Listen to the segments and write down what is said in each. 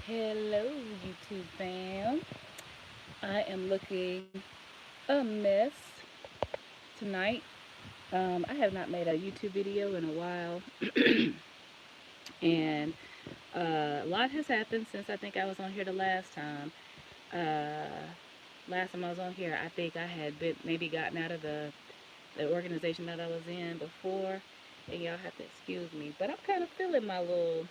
Hello, YouTube fam. I am looking a mess tonight. I have not made a YouTube video in a while, and a lot has happened since I think I was on here the last time. Uh, Last time I was on here, I think I had been maybe gotten out of the organization that I was in before, and y'all have to excuse me. But I'm kind of feeling my little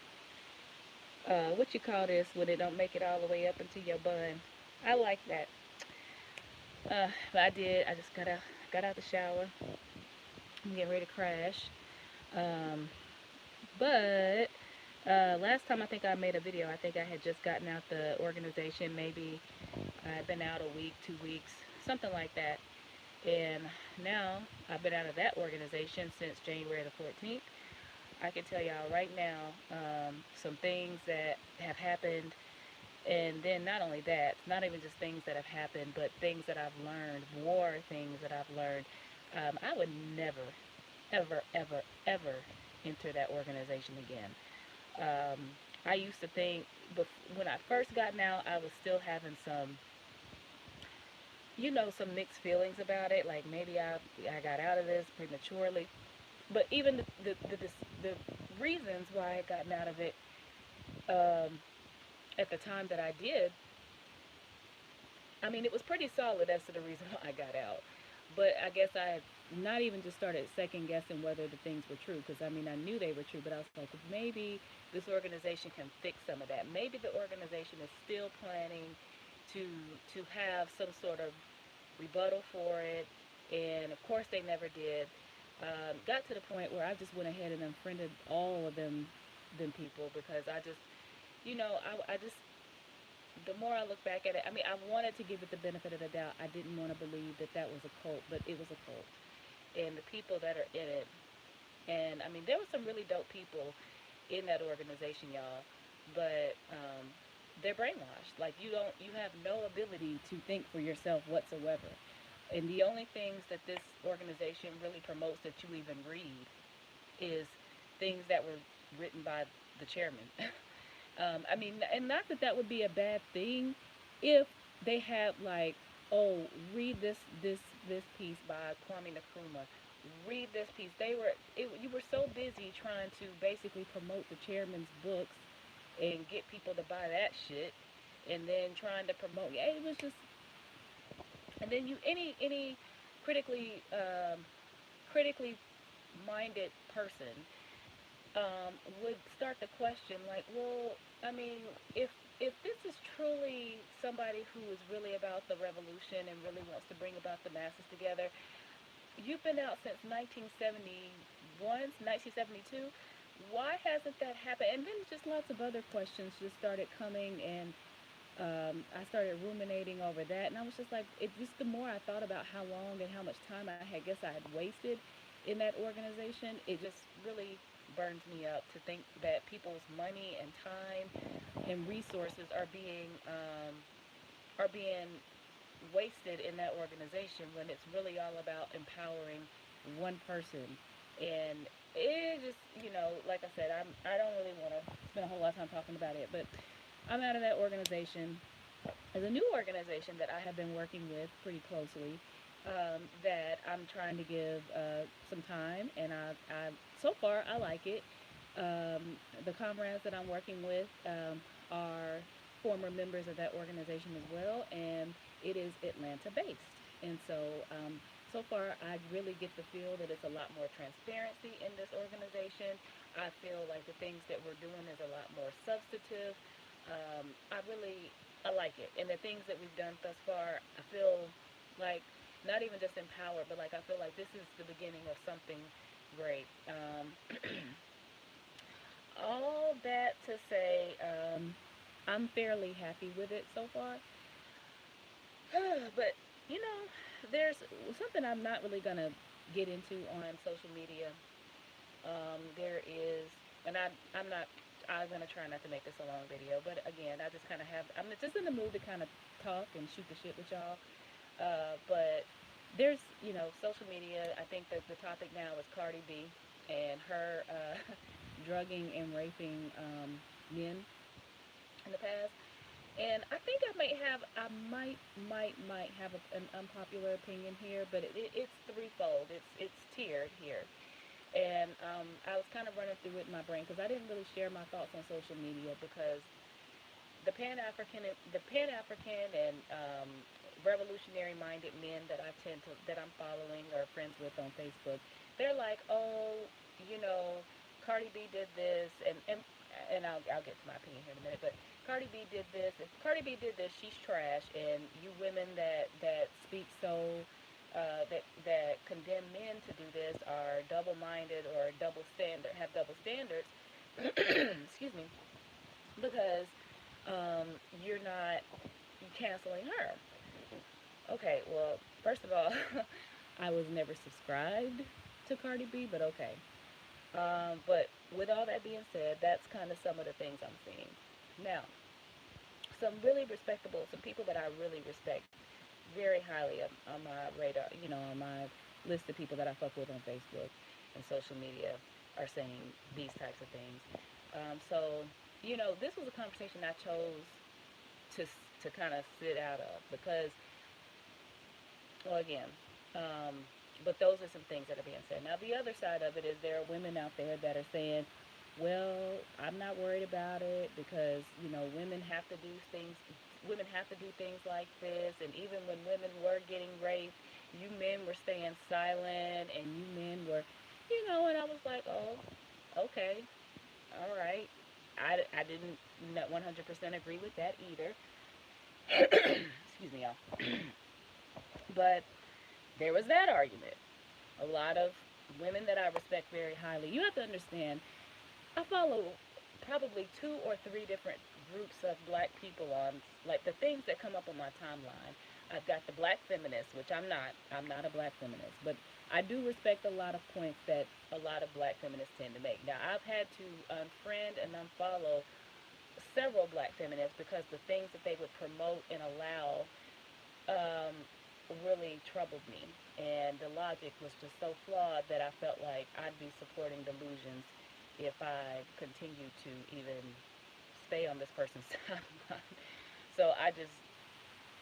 what you call this when it don't make it all the way up into your bun. I like that. But I did. I just got out the shower. I'm getting ready to crash. Um, but last time I think I made a video, I think I had just gotten out the organization. Maybe I'd been out a week, 2 weeks, something like that. And now I've been out of that organization since January the 14th. I can tell y'all right now some things that have happened. And then not only that, not even just things that have happened, but things that I've learned, more things that I've learned. I would never, ever, ever, ever enter that organization again. Um, I used to think, when I first gotten out, I was still having some mixed feelings about it. Like maybe I got out of this prematurely. But even the reasons why I had gotten out of it um, at the time that I did, I mean, it was pretty solid as to the reason why I got out. But I guess I had not even just started second guessing whether the things were true. Because I mean, I knew they were true, but I was like, maybe this organization can fix some of that. Maybe the organization is still planning to have some sort of rebuttal for it. And of course, they never did. Got to the point where I just went ahead and unfriended all of them people because I just the more I look back at it, I mean, I wanted to give it the benefit of the doubt. I didn't want to believe that that was a cult, but it was a cult. And the people that are in it, and I mean, there were some really dope people in that organization, y'all, but they're brainwashed. Like you have no ability to think for yourself whatsoever. And the only things that this organization really promotes that you even read is things that were written by the chairman. I mean, and not that that would be a bad thing if they had like, oh, read this piece by Kwame Nkrumah. Read this piece. You were so busy trying to basically promote the chairman's books and get people to buy that shit, and then trying to promote. Yeah, it was just, and then any critically critically minded person would start to question, like, well, I mean, if this is truly somebody who is really about the revolution and really wants to bring about the masses together, you've been out since 1971, 1972. Why hasn't that happened? And then just lots of other questions just started coming, and I started ruminating over that, and I was just like, it just the more I thought about how long and how much time I had wasted in that organization, it just really burns me up to think that people's money and time and resources are being wasted in that organization when it's really all about empowering one person. And it just, like I said, I don't really want to spend a whole lot of time talking about it, but I'm out of that organization. There's a new organization that I have been working with pretty closely, that I'm trying to give some time, and so far I like it. The comrades that I'm working with are former members of that organization as well, and it is Atlanta based. And so far, I really get the feel that it's a lot more transparency in this organization. I feel like the things that we're doing is a lot more substantive. I like it, and the things that we've done thus far, I feel like not even just empowered, but like I feel like this is the beginning of something great. All that to say, I'm fairly happy with it so far. But you know, there's something I'm not really gonna get into on social media. There is, and I'm not. I'm gonna try not to make this a long video, but again, I just kind of have. I'm just in the mood to kind of talk and shoot the shit with y'all. But there's, social media. I think that the topic now is Cardi B and her drugging and raping men. in the past. And I think I might have an unpopular opinion here, but it's threefold. It's tiered here. And I was kind of running through it in my brain because I didn't really share my thoughts on social media because the Pan African and revolutionary minded men that I'm following or friends with on Facebook, they're like, oh, you know, Cardi B did this, and I'll get to my opinion here in a minute, but Cardi B did this. If Cardi B did this, she's trash, and you women that speak so. That condemn men to do this are double-minded or have double standards. Excuse me, because you're not canceling her. Okay, well, first of all, I was never subscribed to Cardi B, but okay. But with all that being said, that's kind of some of the things I'm seeing. Now, some people that I really respect very highly on my radar, on my list of people that I fuck with on Facebook and social media are saying these types of things. So, this was a conversation I chose to to kind of sit out of because, well, again, um, but those are some things that are being said. Now, the other side of it is there are women out there that are saying, well, I'm not worried about it because, women have to do things. Women have to do things like this, and even when women were getting raped, you men were staying silent, and you men were, and I was like, oh, okay, all right. I didn't 100% agree with that either. Excuse me, y'all. But there was that argument. A lot of women that I respect very highly. You have to understand, I follow probably two or three different groups of black people on like the things that come up on my timeline. I've got the black feminists, which I'm not. I'm not a black feminist, but I do respect a lot of points that a lot of black feminists tend to make. Now, I've had to unfriend and unfollow several black feminists because the things that they would promote and allow um, really troubled me. And the logic was just so flawed that I felt like I'd be supporting delusions if I continued to even stay on this person's timeline. So I just,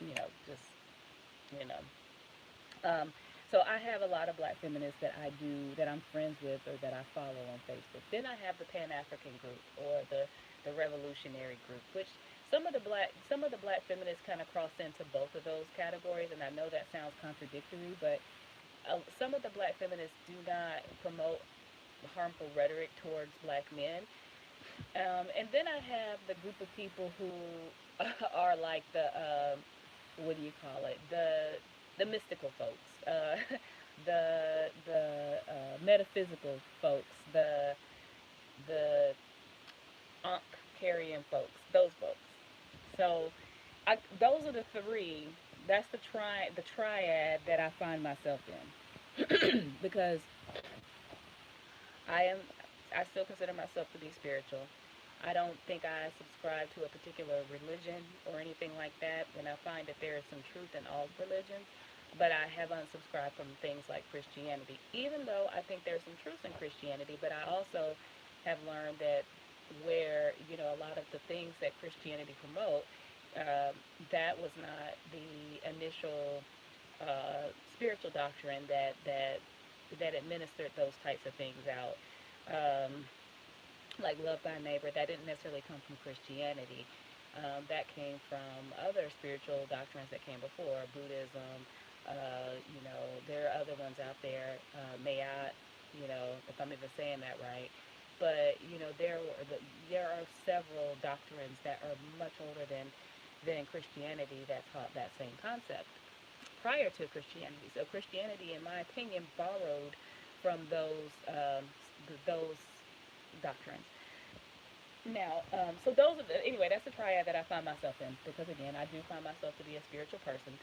you know, just, you know. Um, so I have a lot of black feminists that I'm friends with or that I follow on Facebook. Then I have the Pan African group or the revolutionary group, which some of the black feminists kind of cross into both of those categories, and I know that sounds contradictory, but some of the black feminists do not promote harmful rhetoric towards black men. And then I have the group of people who are like what do you call it? The mystical folks, the metaphysical folks, the Ankh carrying folks, those folks. So those are the three. That's the triad that I find myself in because I am I still consider myself to be spiritual. I don't think I subscribe to a particular religion or anything like that, and I find that there is some truth in all religions, but I have unsubscribed from things like Christianity, even though I think there's some truth in Christianity, but I also have learned that where, a lot of the things that Christianity promote, um, that was not the initial spiritual doctrine that administered those types of things out. Um, like love thy neighbor, that didn't necessarily come from Christianity. That came from other spiritual doctrines that came before Buddhism. There are other ones out there. Mayat, if I'm even saying that right. But there are several doctrines that are much older than Christianity that taught that same concept prior to Christianity. So Christianity, in my opinion, borrowed from those doctrines. Now, so anyway, that's the triad that I find myself in because again, I do find myself to be a spiritual person.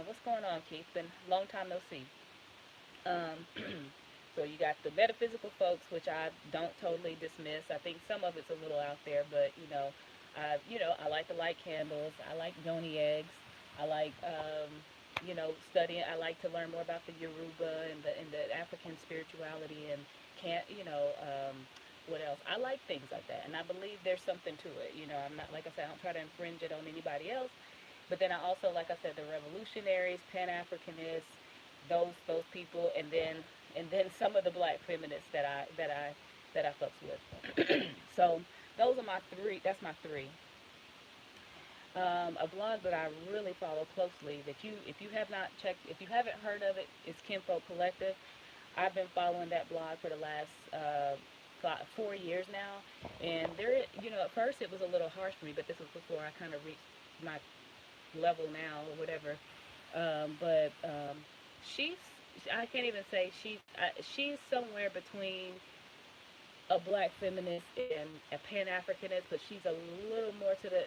What's going on, Keith? Been a long time no see. Um, so you got the metaphysical folks, which I don't totally dismiss. I think some of it's a little out there, but I like to light candles. I like yoni eggs. I like studying. I like to learn more about the Yoruba and the African spirituality and can't What else? I like things like that, and I believe there's something to it. You know, I'm not, like I said, I don't try to infringe it on anybody else. But then I also, like I said, the revolutionaries, Pan Africanists, those people, and then some of the black feminists that I fucks with. So those are my three. That's my three. A blog that I really follow closely that if you have not checked, if you haven't heard of it, is Kinfolk Collective. I've been following that blog for the last 4 years now, and at first it was a little harsh for me, but this was before I kind of reached my level now or whatever. But she's, I can't even say she's somewhere between a black feminist and a Pan Africanist, but she's a little more to the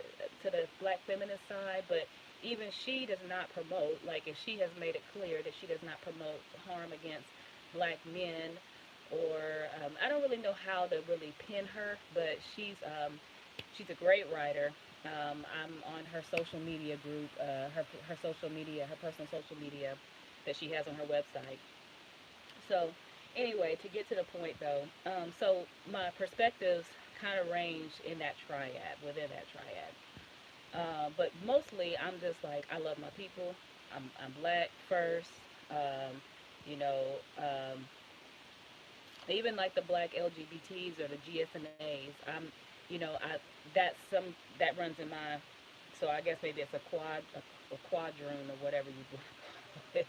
black feminist side. But even she does not promote, like, if she has made it clear that she does not promote harm against black men, or I don't really know how to really pin her, but she's a great writer. I'm on her social media group, her social media, her personal social media that she has on her website. So, anyway, to get to the point though, so my perspectives kind of range in that triad, within that triad. But mostly, I'm just like, I love my people. I'm black first. Um, you know, even like the black LGBTs or the GSNAs. That runs in my. So I guess maybe it's a quadroon or whatever you call it.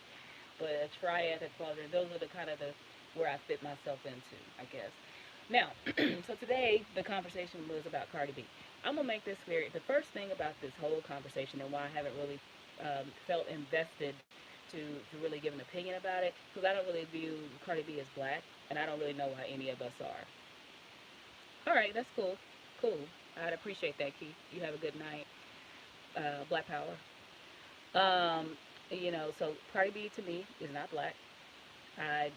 But a triad, a quadrant, those are the kind of the where I fit myself into, I guess. Now, so today the conversation was about Cardi B. I'm gonna make this very. The first thing about this whole conversation and why I haven't really felt invested to really give an opinion about it, because I don't really view Cardi B as black, and I don't really know why any of us are. All right, that's cool. Cool. I'd appreciate that, Keith. You have a good night. Black Power. So Cardi B to me is not black. At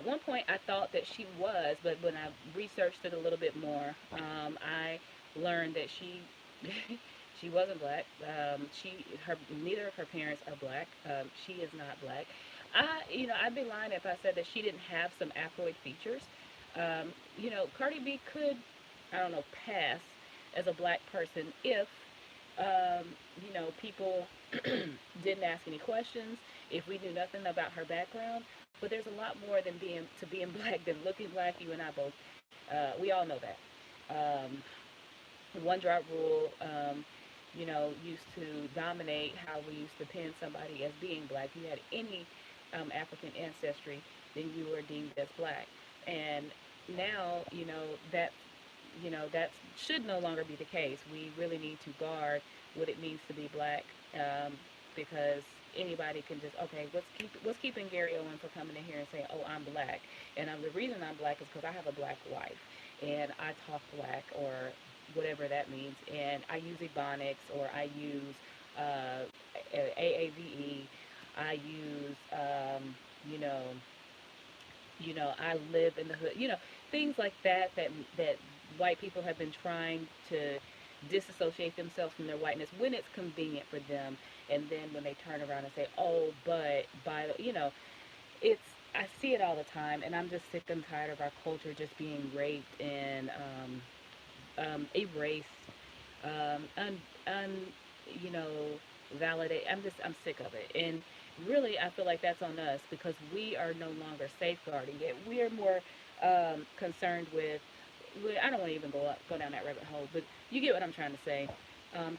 one point I thought that she was, but when I researched it a little bit more, I learned that she she wasn't black. Neither of her parents are black. She is not black. I'd be lying if I said that she didn't have some Afroid features. Cardi B could, I don't know, pass as a black person if people didn't ask any questions, if we knew nothing about her background. But there's a lot more than being black than looking black. You and I both, we all know that. One drop rule, used to dominate how we used to pin somebody as being black. You had any African ancestry, then you were deemed as black. And now, that should no longer be the case. We really need to guard what it means to be black, because anybody can just, okay, what's keeping Gary Owen from coming in here and saying, oh, I'm black, and the reason I'm black is because I have a black wife and I talk black, or whatever that means, and I use Ebonics, or I use AAVE, I use you know I live in the hood, things like that white people have been trying to disassociate themselves from their whiteness when it's convenient for them, and then when they turn around and say, oh, but it's, I see it all the time, and I'm just sick and tired of our culture just being raped and erased, un, un, you know, validate. I'm sick of it, and really, I feel like that's on us because we are no longer safeguarding it. We're more concerned with. I don't want to even go down that rabbit hole, but you get what I'm trying to say.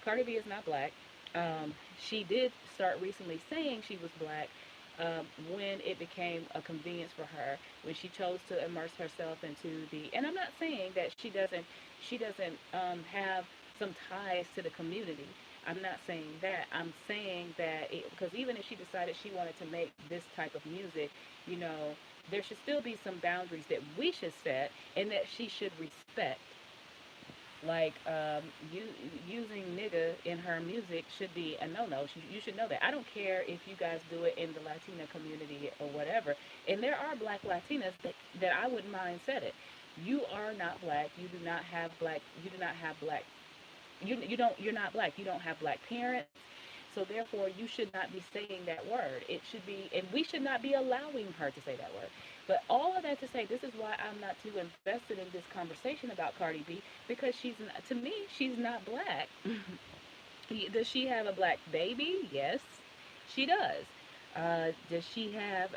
Cardi B is not black. She did start recently saying she was black, when it became a convenience for her, when she chose to immerse herself into the. And I'm not saying that she doesn't have some ties to the community. I'm not saying that. I'm saying that because even if she decided she wanted to make this type of music, you know, there should still be some boundaries that we should set and that she should respect. Like, using nigga in her music should be a no-no. You should know that. I don't care if you guys do it in the Latina community or whatever. And there are black Latinas that I wouldn't mind said it. You are not black. You do not have black. You do not have black. You're not black. You don't have black parents. So therefore, you should not be saying that word. It should be, and we should not be allowing her to say that word. But all of that to say, this is why I'm not too invested in this conversation about Cardi B, because she's not, to me, she's not black. Does she have a black baby? Yes, she does. Does she have?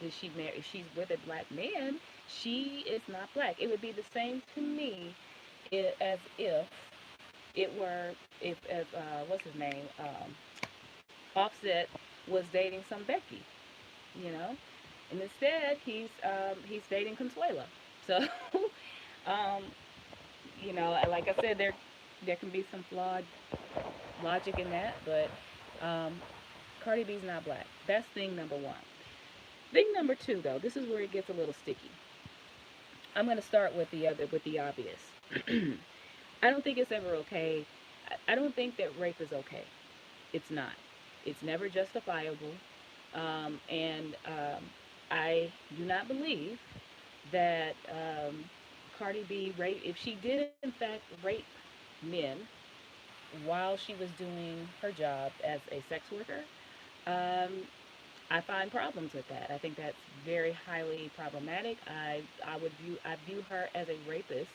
Does she marry? If she's with a black man, she is not black. It would be the same to me, as if it were, if what's his name? Offset was dating some Becky, you know, and instead he's dating Consuela. So, um, like I said, there can be some flawed logic in that, but um, Cardi B's not black. That's thing number one. Thing number two, though, this is where it gets a little sticky. I'm going to start with the obvious. I don't think it's ever okay. I don't think that rape is okay. It's not. It's never justifiable. And I do not believe that Cardi B rape, if she did in fact rape men while she was doing her job as a sex worker, um, I find problems with that. I think that's very highly problematic. I view her as a rapist,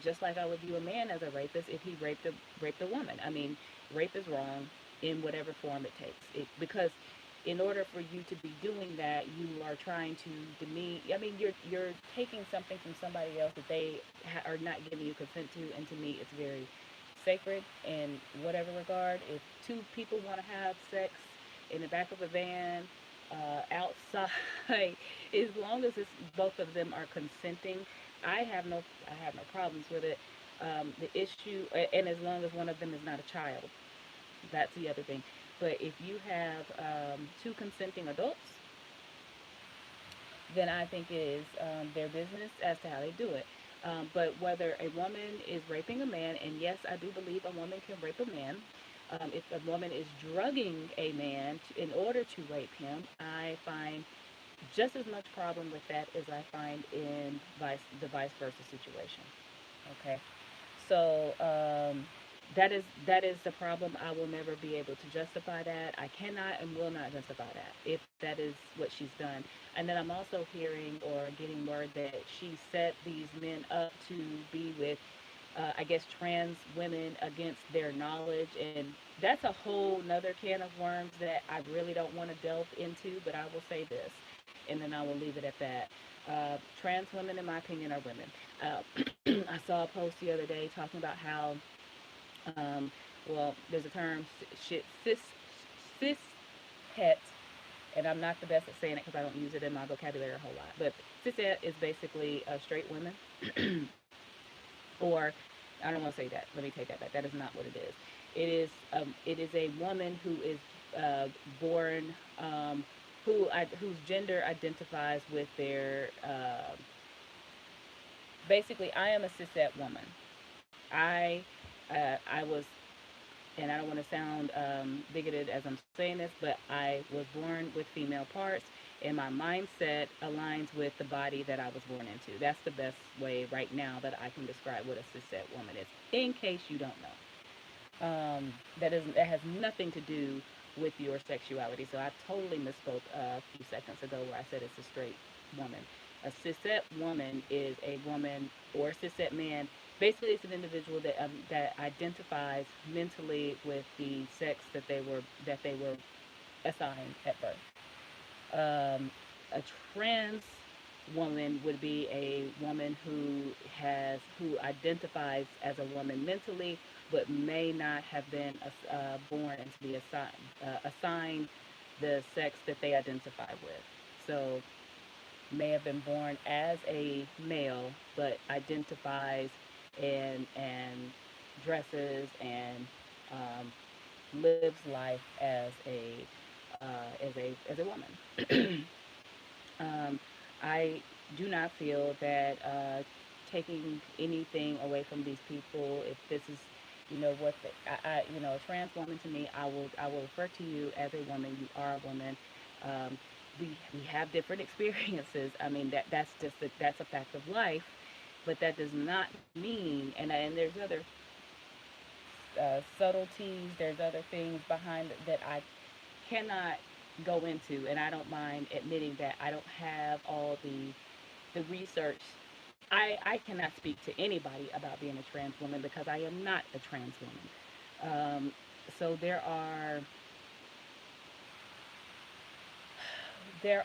just like I would view a man as a rapist if he raped a woman. I mean, rape is wrong in whatever form it takes. Because in order for you to be doing that, you are trying to demean. I mean, you're taking something from somebody else that they are not giving you consent to, and to me, it's very sacred in whatever regard. If two people want to have sex in the back of a van, outside, as long as both of them are consenting, I have no problems with it. The issue, and as long as one of them is not a child, that's the other thing. But if you have two consenting adults, then I think it is their business as to how they do it. But whether a woman is raping a man, and yes, I do believe a woman can rape a man. If a woman is drugging a man in order to rape him, I find just as much problem with that as I find in the vice versa situation. Okay, so that is the problem. I will never be able to justify that. I cannot and will not justify that if that is what she's done. And then I'm also hearing or getting word that she set these men up to be with, I guess, trans women against their knowledge. And that's a whole nother can of worms that I really don't want to delve into. But I will say this, and then I will leave it at that. Trans women, in my opinion, are women. I saw a post the other day talking about how, um, well, there's a term, cis het, and I'm not the best at saying it because I don't use it in my vocabulary a whole lot. But cis het is basically straight women, or I don't want to say that. Let me take that back. That is not what it is. It is a woman who is born, whose gender identifies with their. Basically, I am a cishet woman. I was, and I don't want to sound bigoted as I'm saying this, but I was born with female parts, and my mindset aligns with the body that I was born into. That's the best way right now that I can describe what a cishet woman is, in case you don't know. That has nothing to do with your sexuality. So I totally misspoke a few seconds ago where I said it's a straight woman. A cishet woman is a woman, or a cishet man. Basically, it's an individual that identifies mentally with the sex that they were assigned at birth. A trans woman would be a woman who identifies as a woman mentally, but may not have been born and to be assigned the sex that they identify with. So may have been born as a male, but identifies and dresses and lives life as a woman. um, I do not feel that taking anything away from these people, if this is, what a trans woman to me, I will refer to you as a woman. You are a woman. Um, we have different experiences. I mean, that's a fact of life, but that does not mean, and there's other subtleties. There's other things behind that I cannot go into, and I don't mind admitting that I don't have all the research. I cannot speak to anybody about being a trans woman because I am not a trans woman. So there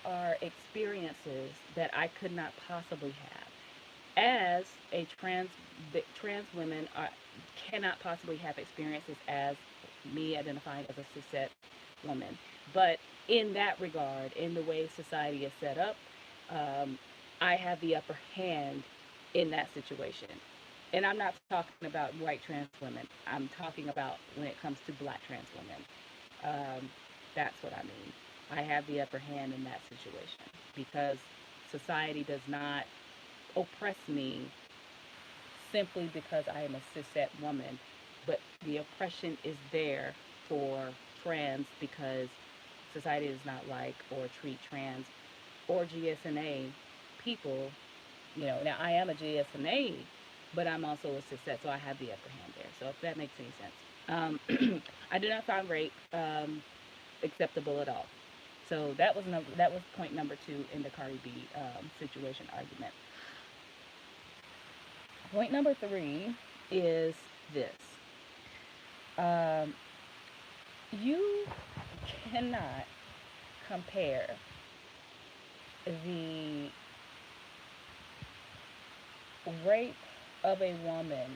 are experiences that I could not possibly have as a trans women cannot possibly have experiences as me identifying as a cishet woman. But in that regard, in the way society is set up, um, I have the upper hand in that situation. And I'm not talking about white trans women. I'm talking about when it comes to black trans women. Um, that's what I mean. I have the upper hand in that situation because society does not oppress me simply because I am a cishet woman, but the oppression is there for trans because society does not like or treat trans or GSNA people. Now I am a GSNA, but I'm also a cishet, so I have the upper hand there. So if that makes any sense. I do not find rape acceptable at all. So that was point number two in the Cardi B situation argument. Point number three is this: um, you cannot compare the rape of a woman,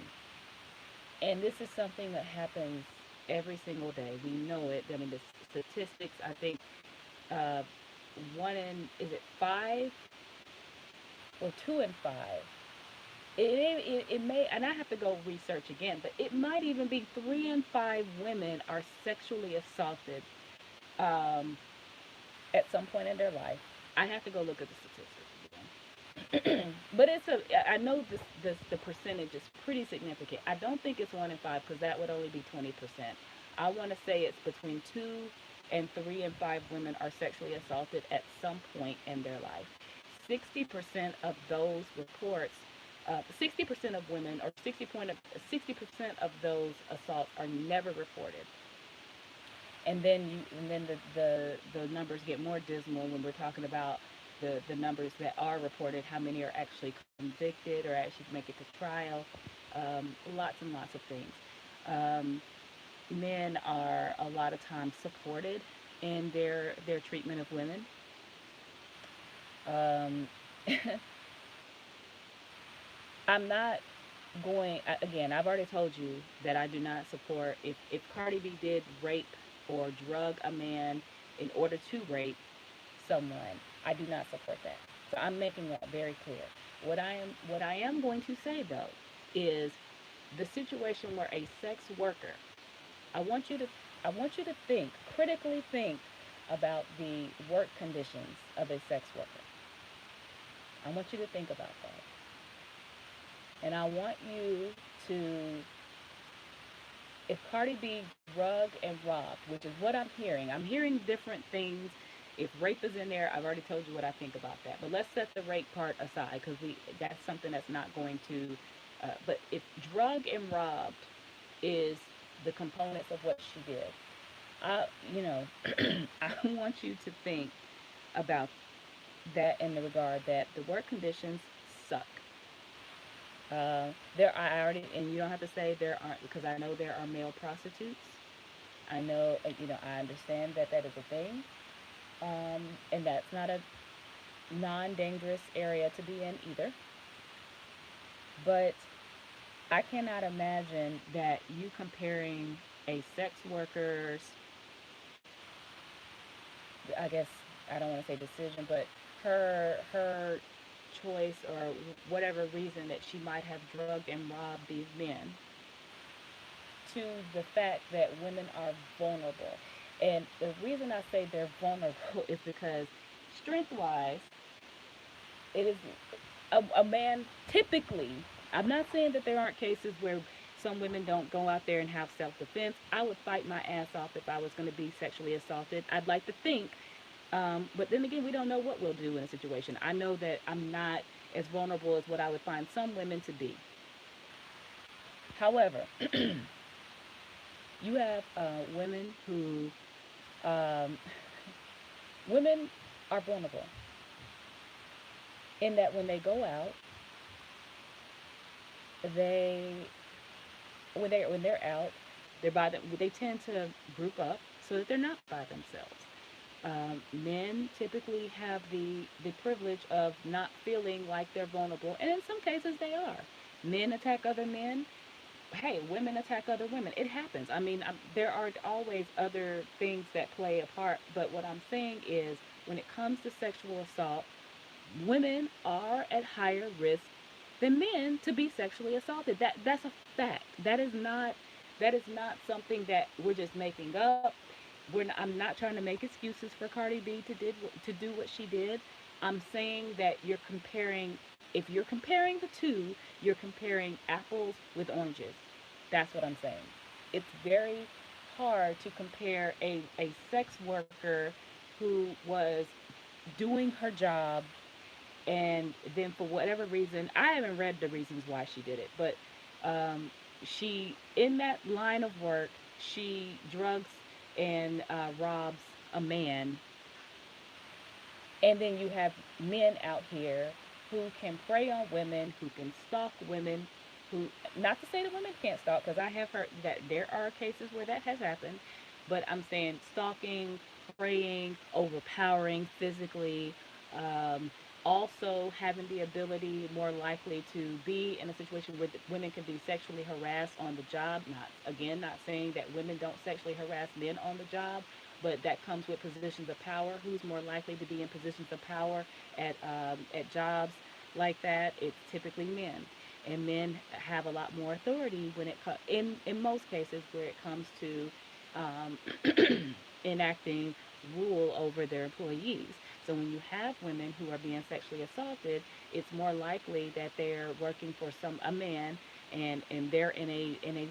and this is something that happens every single day. We know it. I mean, the statistics. I think uh, one in is it five or two in five. It may, and I have to go research again, but it might even be three in five women are sexually assaulted um, at some point in their life. I have to go look at the statistics again. But I know this the percentage is pretty significant. I don't think it's one in five because that would only be 20%. I want to say it's between two and three and five women are sexually assaulted at some point in their life. 60% of those reports, 60% of women, or 60% of those assaults are never reported. And then the numbers get more dismal when we're talking about the numbers that are reported, how many are actually convicted or actually make it to trial, lots and lots of things. Um, Men are a lot of times supported in their treatment of women. Um, I'm not again, I've already told you that I do not support, if Cardi B did rape or drug a man in order to rape someone, I do not support that. So I'm making that very clear. What I am going to say though is the situation where a sex worker, I want you to I want you to think, critically think about the work conditions of a sex worker. I want you to think about that. And I want you to, if Cardi B drug and robbed, which is what I'm hearing different things. If rape is in there, I've already told you what I think about that. But let's set the rape part aside because that's something that's not going to. But if drug and robbed is the components of what she did, I, you know, I want you to think about that in the regard that the work conditions suck. I already, and you don't have to say there aren't, because I know there are male prostitutes. I know, I understand that that is a thing, and that's not a non-dangerous area to be in either. But I cannot imagine that you comparing a sex worker's, I guess I don't want to say decision, but her choice or whatever reason that she might have drugged and robbed these men to the fact that women are vulnerable. And the reason I say they're vulnerable is because strength wise, it is a man typically, I'm not saying that there aren't cases where some women don't go out there and have self defense. I would fight my ass off if I was going to be sexually assaulted. I'd like to think. But then again, we don't know what we'll do in a situation. I know that I'm not as vulnerable as what I would find some women to be. However, You have women who, um, women are vulnerable in that when they go out, they when they're out, they tend to group up so that they're not by themselves. Men typically have the privilege of not feeling like they're vulnerable, and in some cases they are. Men attack other men. Hey, women attack other women. It happens. I mean, there are always other things that play a part, but what I'm saying is when it comes to sexual assault, women are at higher risk than men to be sexually assaulted. That's a fact. That is not something that we're just making up. I'm not trying to make excuses for Cardi B to do what she did. I'm saying that you're comparing. If you're comparing the two, you're comparing apples with oranges. That's what I'm saying. It's very hard to compare a sex worker who was doing her job, and then for whatever reason, I haven't read the reasons why she did it, but um, she, in that line of work, she drugs and robs a man. And then you have men out here who can prey on women, who can stalk women, who, not to say that women can't stalk, because I have heard that there are cases where that has happened, but I'm saying stalking, preying, overpowering physically, um, also having the ability more likely to be in a situation where women can be sexually harassed on the job. Not, again, not saying that women don't sexually harass men on the job, but that comes with positions of power. Who's more likely to be in positions of power at jobs like that? It's typically men, and men have a lot more authority when in most cases where it comes to um, enacting rule over their employees. So when you have women who are being sexually assaulted, it's more likely that they're working for a man, and they're in a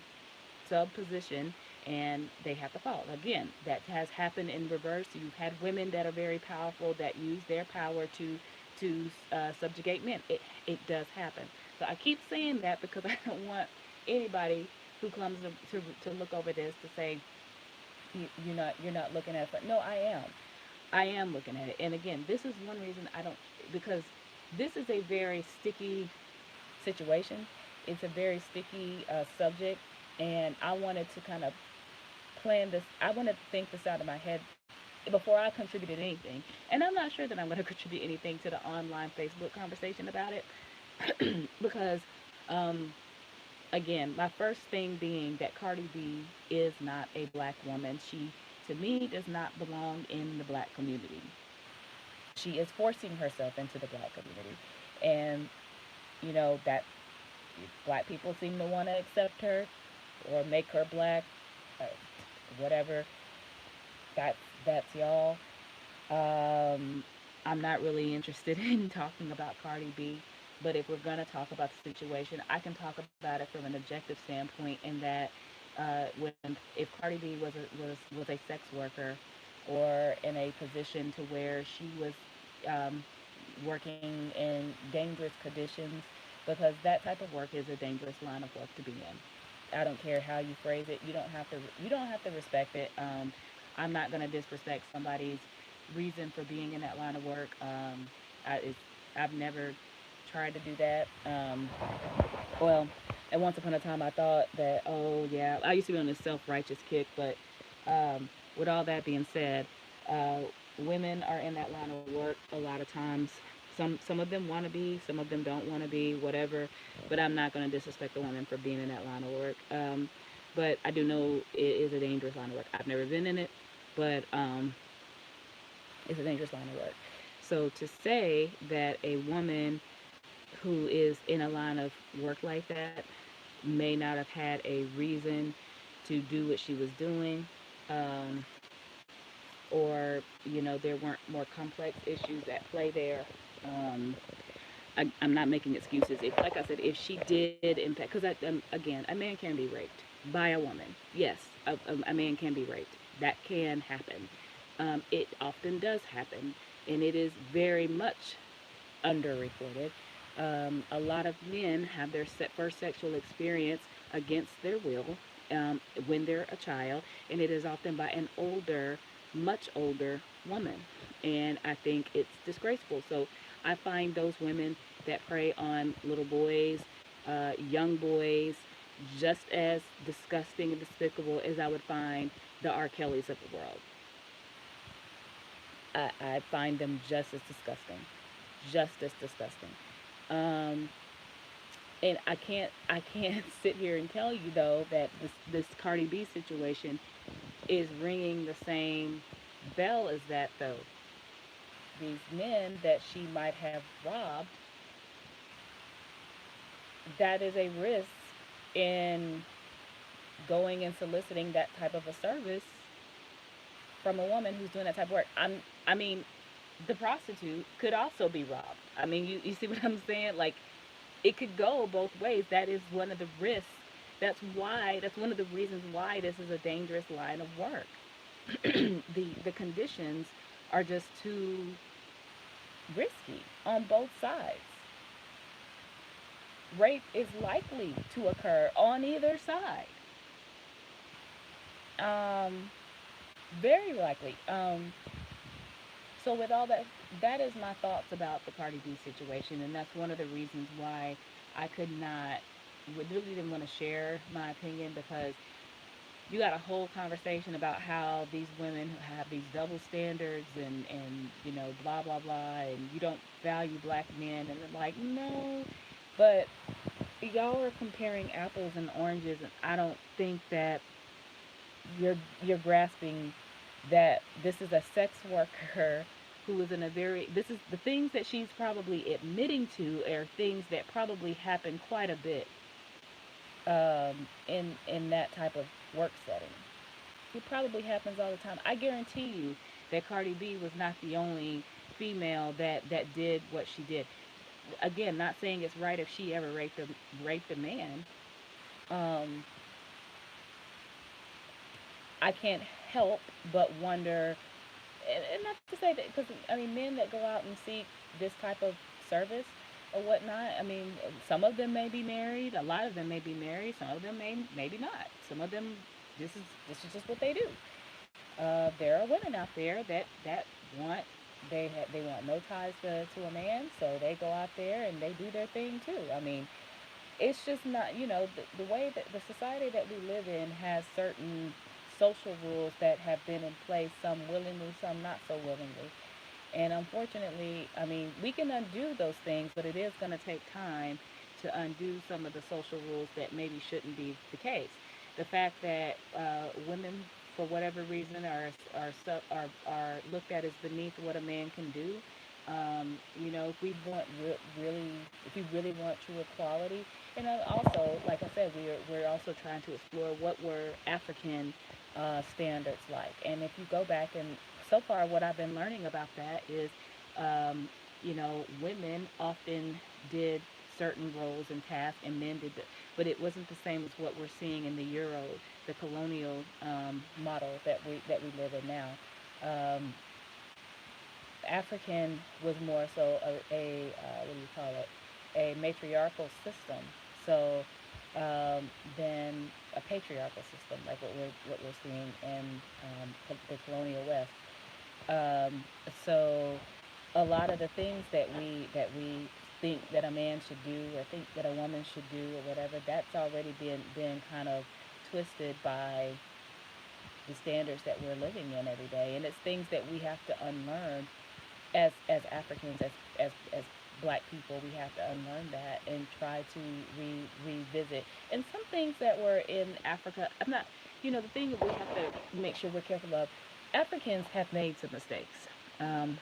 sub position, and they have to fall. Again, that has happened in reverse. You've had women that are very powerful that use their power to subjugate men. It does happen. So I keep saying that because I don't want anybody who comes to look over this to say you're not looking at it. No, I am looking at it. And again, this is one reason I don't, because this is a very sticky situation. It's a very sticky subject, and I wanted to kind of plan this. I wanted to think this out of my head before I contributed anything. And I'm not sure that I'm going to contribute anything to the online Facebook conversation about it because, um, again, my first thing being that Cardi B is not a black woman. She, to me, does not belong in the black community. She is forcing herself into the black community, and that black people seem to want to accept her or make her black, uh, whatever. That's y'all. Um, I'm not really interested in talking about Cardi B, but if we're gonna talk about the situation, I can talk about it from an objective standpoint. In that, when if Cardi B was a sex worker, or in a position to where she was um, working in dangerous conditions, because that type of work is a dangerous line of work to be in. I don't care how you phrase it. You don't have to respect it. I'm not gonna disrespect somebody's reason for being in that line of work. I've never tried to do that. Well, at once upon a time, I thought that, oh yeah, I used to be on this self-righteous kick, but with all that being said, uh, women are in that line of work a lot of times. Some of them want to be, some of them don't want to be, whatever. But I'm not going to disrespect a woman for being in that line of work. But I do know it is a dangerous line of work. I've never been in it, but it's a dangerous line of work. So to say that a woman who is in a line of work like that may not have had a reason to do what she was doing, um, or there weren't more complex issues at play there. Um, I'm not making excuses. If, like I said, if she did impact, because again, a man can be raped by a woman. Yes, a man can be raped. That can happen. It often does happen, and it is very much underreported. A lot of men have their first sexual experience against their will, when they're a child, and it is often by an older, much older woman. And I think it's disgraceful. So I find those women that prey on little boys, young boys, just as disgusting and despicable as I would find the R. Kellys of the world. I find them just as disgusting, just as disgusting. Um, and I can't sit here and tell you though that this Cardi B situation is ringing the same bell as that though. These men that she might have robbed, that is a risk in going and soliciting that type of a service from a woman who's doing that type of work. I mean, the prostitute could also be robbed. I mean, you see what I'm saying? Like, it could go both ways. That is one of the risks. That's one of the reasons why this is a dangerous line of work. The conditions are just too risky on both sides. Rape is likely to occur on either side. Um, Very likely. So with all that, that is my thoughts about the Cardi B situation, and that's one of the reasons why I could not, really didn't want to share my opinion, because you got a whole conversation about how these women have these double standards and blah blah blah, and you don't value black men, and I'm like, no, but y'all are comparing apples and oranges, and I don't think that you're grasping that this is a sex worker who is in a very, this is the things that she's probably admitting to are things that probably happen quite a bit in that type of work setting. It probably happens all the time. I guarantee you that Cardi B was not the only female that did what she did. Again, not saying it's right if she ever raped a man. Um, I can't help but wonder, and not to say that, because I mean, men that go out and seek this type of service or whatnot. I mean, some of them may be married. A lot of them may be married. Some of them maybe not. Some of them, this is just what they do. There are women out there that want, they want no ties to a man, so they go out there and they do their thing too. I mean, it's just not, the way that the society that we live in has certain social rules that have been in place, some willingly, some not so willingly. And unfortunately, I mean, we can undo those things, but it is going to take time to undo some of the social rules that maybe shouldn't be the case. The fact that women, for whatever reason, are looked at as beneath what a man can do. If we want really, if we really want true equality, and also, like I said, we're also trying to explore what were African standards like. And if you go back, and so far what I've been learning about that is, women often did certain roles and tasks, and men did, but it wasn't the same as what we're seeing in the the colonial model that we live in now. Um, African was more so what do you call it? A matriarchal system. So than a patriarchal system, like what we're seeing in the colonial West. Um, so a lot of the things that we think that a man should do, or think that a woman should do, or whatever, that's already been kind of twisted by the standards that we're living in every day, and it's things that we have to unlearn as Africans, as Black people. We have to unlearn that and try to revisit. And some things that were in Africa, I'm not, the thing that we have to make sure we're careful of. Africans have made some mistakes. Um,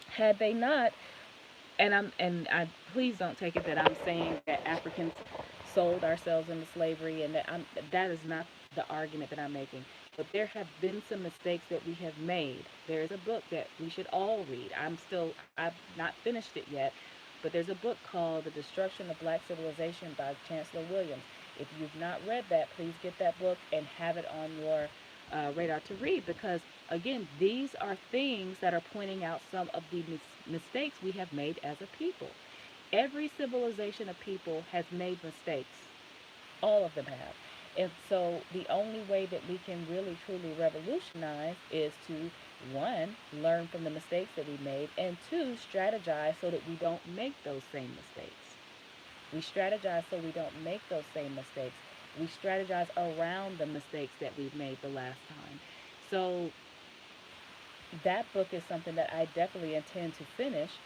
had they not, and I please don't take it that I'm saying that Africans sold ourselves into slavery, and that is not the argument that I'm making. But there have been some mistakes that we have made. There is a book that we should all read. I've not finished it yet, but there's a book called The Destruction of Black Civilization by Chancellor Williams. If you've not read that, please get that book and have it on your radar to read, because again, these are things that are pointing out some of the mistakes we have made as a people. Every civilization of people has made mistakes. All of them have. And so the only way that we can really truly revolutionize is to, one, learn from the mistakes that we made, and two, strategize so that we don't make those same mistakes. We strategize so we don't make those same mistakes. We strategize around the mistakes that we've made the last time. So that book is something that I definitely intend to finish,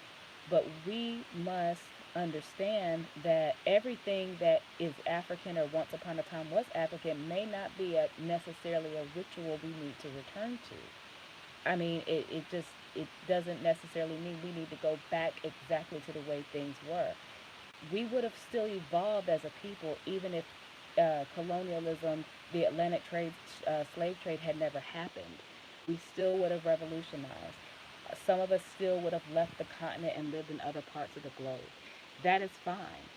but we must understand that everything that is African or once upon a time was African may not be necessarily a ritual we need to return to. I mean, it doesn't necessarily mean we need to go back exactly to the way things were. We would have still evolved as a people even if colonialism, the Atlantic trade, slave trade had never happened. We still would have revolutionized. Some of us still would have left the continent and lived in other parts of the globe. That is fine.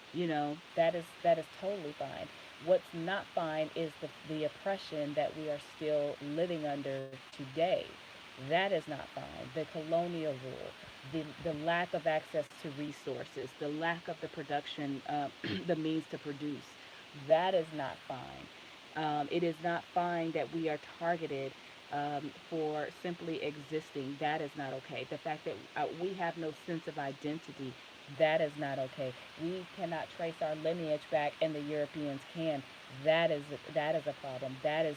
That is totally fine. What's not fine is the oppression that we are still living under today. That is not fine. The colonial rule, the lack of access to resources, the lack of the production, the means to produce, that is not fine. It is not fine that we are targeted for simply existing. That is not okay. The fact that we have no sense of identity, that is not okay. We cannot trace our lineage back, and the Europeans can. That is that is a problem. That is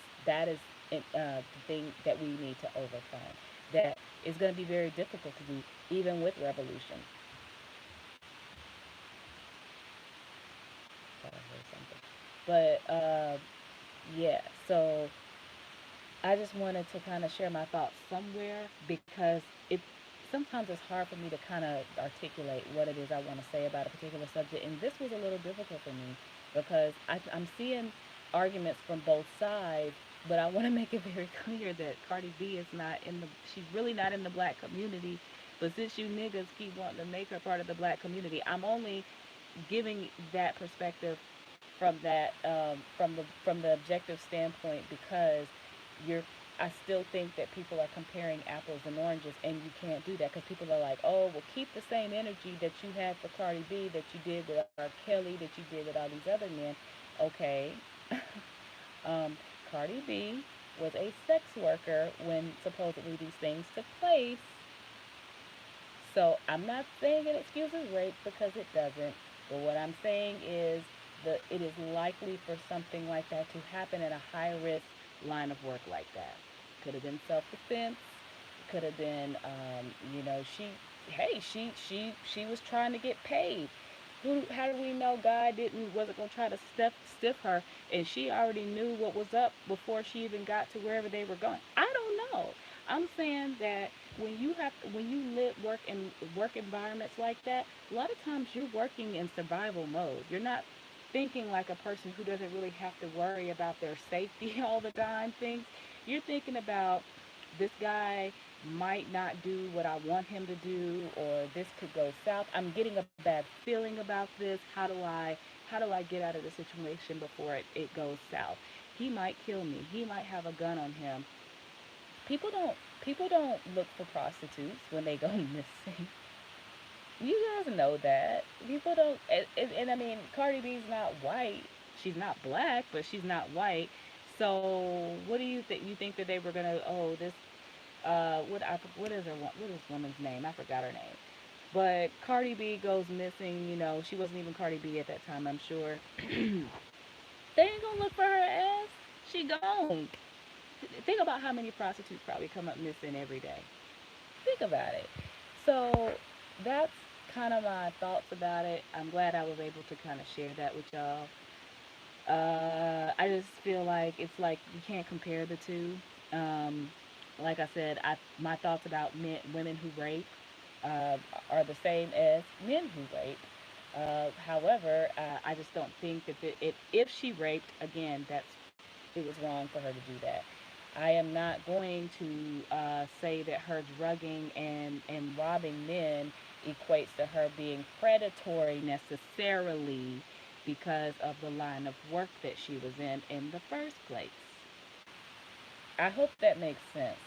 the thing that we need to overcome. That is going to be very difficult to do, even with revolution. Thought I heard something. But yeah, so I just wanted to kind of share my thoughts somewhere because it sometimes it's hard for me to kind of articulate what it is I want to say about a particular subject, and this was a little difficult for me because I'm seeing arguments from both sides, but I want to make it very clear that Cardi B is not in the she's really not in the black community. But since you niggas keep wanting to make her part of the black community, I'm only giving that perspective from the objective standpoint because you're I still think that people are comparing apples and oranges, and you can't do that because people are like, oh, well, keep the same energy that you had for Cardi B that you did with R. Kelly, that you did with all these other men. Okay, um, Cardi B was a sex worker when supposedly these things took place. So I'm not saying it excuses rape because it doesn't. But what I'm saying is it is likely for something like that to happen in a high risk line of work like that. Could have been self defense. Could have been, she was trying to get paid. How do we know God didn't wasn't gonna try to stiff her, and she already knew what was up before she even got to wherever they were going? I don't know. I'm saying that when you live work environments like that, a lot of times you're working in survival mode. You're not thinking like a person who doesn't really have to worry about their safety all the time. Things you're thinking about, this guy might not do what I want him to do, or this could go south. I'm getting a bad feeling about this. How do I get out of the situation before it goes south? He might kill me. He might have a gun on him. People don't look for prostitutes when they go missing. You guys know that. People don't and I mean Cardi B's not white. She's not black, but she's not white. So what do you think? You think that they were gonna, oh, this what is what is woman's name? I forgot her name. But Cardi B goes missing. She wasn't even Cardi B at that time, I'm sure. They ain't gonna look for her ass. She gone. Think about how many prostitutes probably come up missing every day. Think about it. So that's kind of my thoughts about it. I'm glad I was able to kind of share that with y'all. I just feel like it's like you can't compare the two. Um, like I said, my thoughts about women who rape uh, are the same as men who rape. However, I just don't think that if she raped, again, it was wrong for her to do that. I am not going to say that her drugging and robbing men equates to her being predatory necessarily because of the line of work that she was in the first place. I hope that makes sense.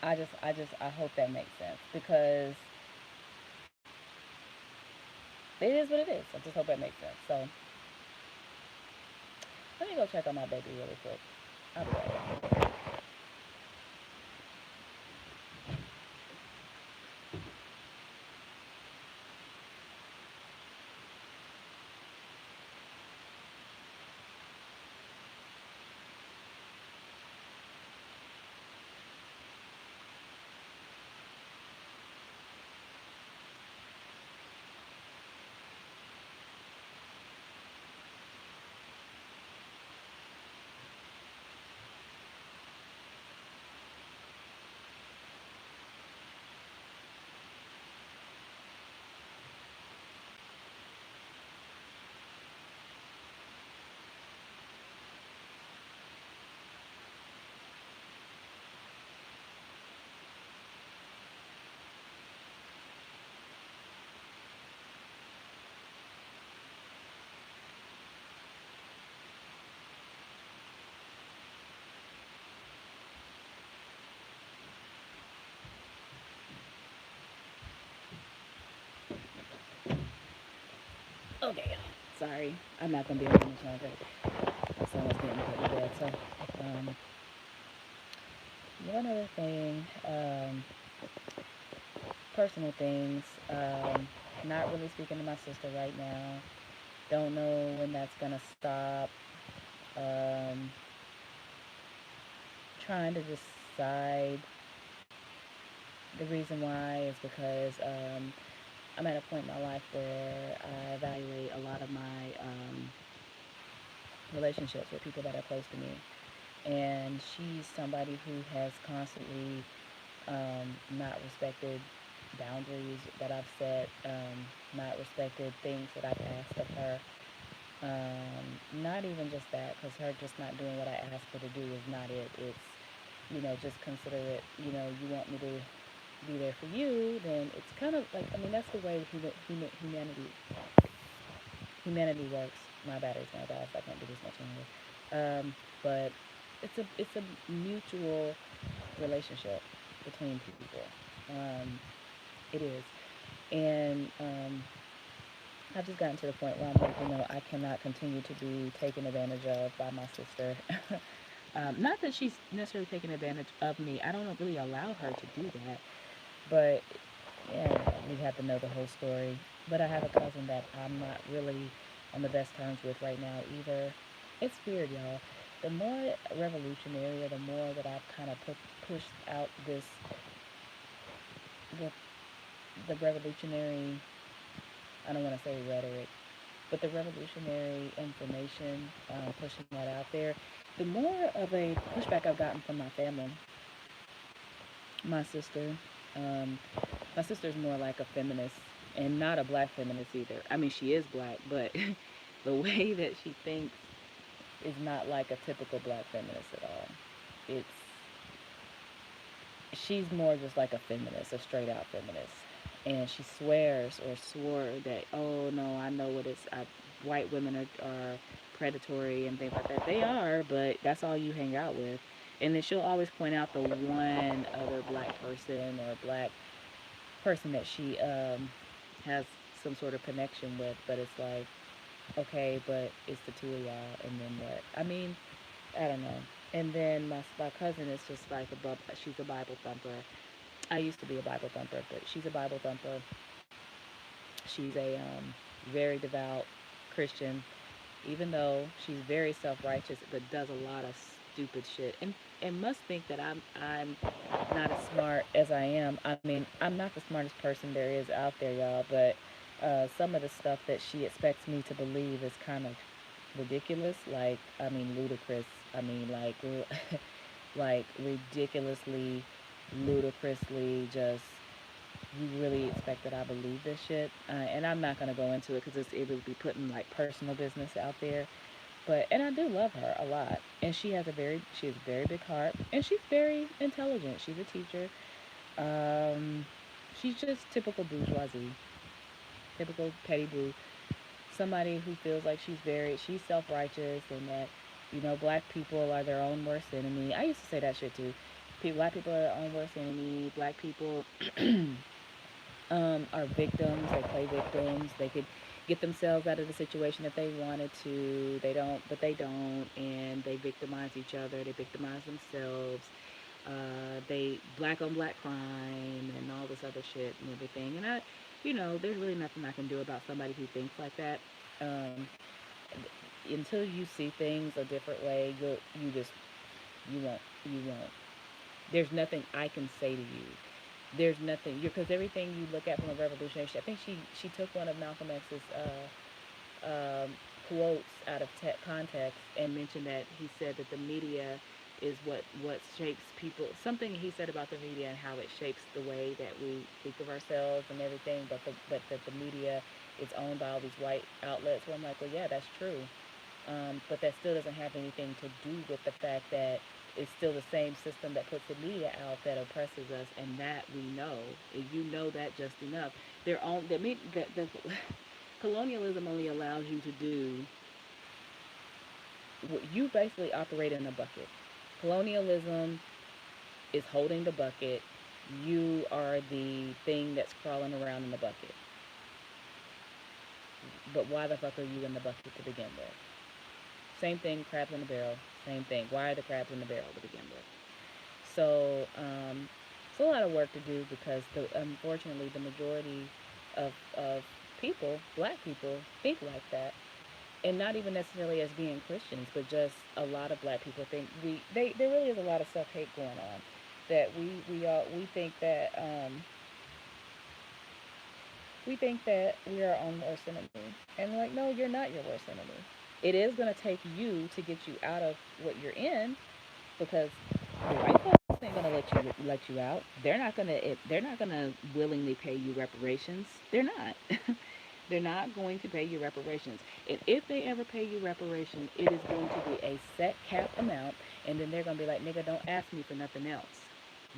I hope that makes sense because it is what it is. I just hope that makes sense. So me go check on my baby really quick. I'll be right back. Okay, y'all. Sorry, I'm not gonna be on much longer. My son was getting put to bed. So, um, one other thing, personal things. Not really speaking to my sister right now. Don't know when that's gonna stop. Um, Trying to decide. The reason why is because I'm at a point in my life where I evaluate a lot of my relationships with people that are close to me. And she's somebody who has constantly not respected boundaries that I've set, not respected things that I've asked of her. Not even just that, because her just not doing what I asked her to do is not it. It's, just consider it, you want me to be there for you, then it's kind of like, I mean, that's the way humanity works. My battery's gonna die, so I can't do this much longer. But it's a mutual relationship between people. Um, it is, and I've just gotten to the point where I'm like, I cannot continue to be taken advantage of by my sister. Not that she's necessarily taking advantage of me. I don't really allow her to do that. But yeah, we have to know the whole story. But I have a cousin that I'm not really on the best terms with right now either. It's weird, y'all. The more revolutionary, or the more that I've kind of pushed out the the revolutionary, I don't want to say rhetoric, but the revolutionary information, pushing that out there, the more of a pushback I've gotten from my family. My sister, um, my sister's more like a feminist, and not a black feminist either. I mean, she is black, but the way that she thinks is not like a typical black feminist at all. It's She's more just like a feminist, a straight out feminist, and she swears or swore that, oh no, I know what it's. White women are predatory and things like that. They are, but that's all you hang out with. And then she'll always point out the one other black person or black person that she has some sort of connection with, but it's like, okay, but it's the two of y'all, and then what? I mean, I don't know. And then my cousin is just like she's a Bible thumper. I used to be a Bible thumper, but she's a Bible thumper. She's a very devout Christian, even though she's very self-righteous, but does a lot of stupid shit, and must think that I'm not as smart as I am. I mean, I'm not the smartest person there is out there, y'all, but some of the stuff that she expects me to believe is kind of ridiculous. Like, I mean, ludicrous. I mean, like, like ridiculously, ludicrously, just you really expect that I believe this shit. And I'm not gonna go into it because it would be putting like personal business out there. But and I do love her a lot, and she has a very big heart, and she's very intelligent. She's a teacher. Um, she's just typical bourgeoisie, typical petty boo. Somebody who feels like she's self-righteous, and that black people are their own worst enemy. I used to say that shit too. Black people are their own worst enemy. Black people are victims. They play victims. They could get themselves out of the situation that they wanted to. They don't, but they don't, and they victimize each other. They victimize themselves. They black on black crime and all this other shit and everything. And there's really nothing I can do about somebody who thinks like that. Um, until you see things a different way, you won't. There's nothing I can say to you. There's nothing because everything you look at from a revolutionary. I think she took one of Malcolm X's quotes out of context and mentioned that he said that the media is what shapes people. Something he said about the media and how it shapes the way that we think of ourselves and everything. But that the media is owned by all these white outlets. Well, I'm like, well, yeah, that's true. But that still doesn't have anything to do with the fact that it's still the same system that puts the media out that oppresses us, and that we know. If you know that just enough, their own the colonialism only allows you to do you basically operate in a bucket. Colonialism is holding the bucket. You are the thing that's crawling around in the bucket. But why the fuck are you in the bucket to begin with? Same thing, crabs in the barrel. Same thing. Why are the crabs in the barrel to begin with? So it's a lot of work to do because unfortunately the majority of people, black people, think like that, and not even necessarily as being Christians, but just a lot of black people think there really is a lot of self hate going on. That we think that we are our own worst enemy, and like no, you're not your worst enemy. It is gonna take you to get you out of what you're in because the white folks ain't gonna let you out. They're not gonna willingly pay you reparations. They're not. They're not going to pay you reparations. And if they ever pay you reparations, it is going to be a set cap amount, and then they're gonna be like, "Nigga, don't ask me for nothing else.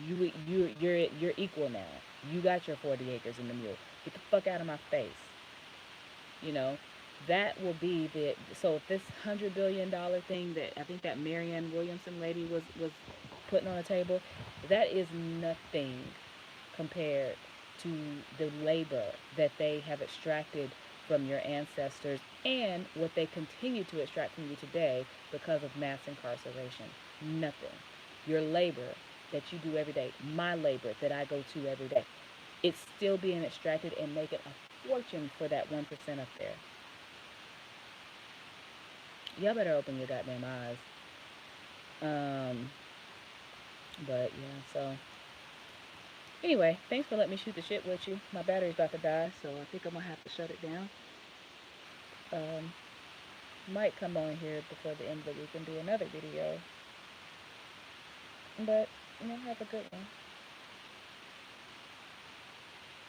You're equal now. You got your 40 acres and the mule. Get the fuck out of my face." You know, that will be the so if this $100 billion thing that I think that Marianne Williamson lady was putting on the table, that is nothing compared to the labor that they have extracted from your ancestors and what they continue to extract from you today because of mass incarceration. Nothing. Your labor that you do every day, my labor that I go to every day, it's still being extracted and making a fortune for that 1% up there. Y'all better open your goddamn eyes. Um, but yeah, so anyway, thanks for letting me shoot the shit with you. My battery's about to die, so I think I'm gonna have to shut it down. Um, might come on here before the end of the week and do another video. But have a good one.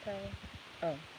Power. Oh.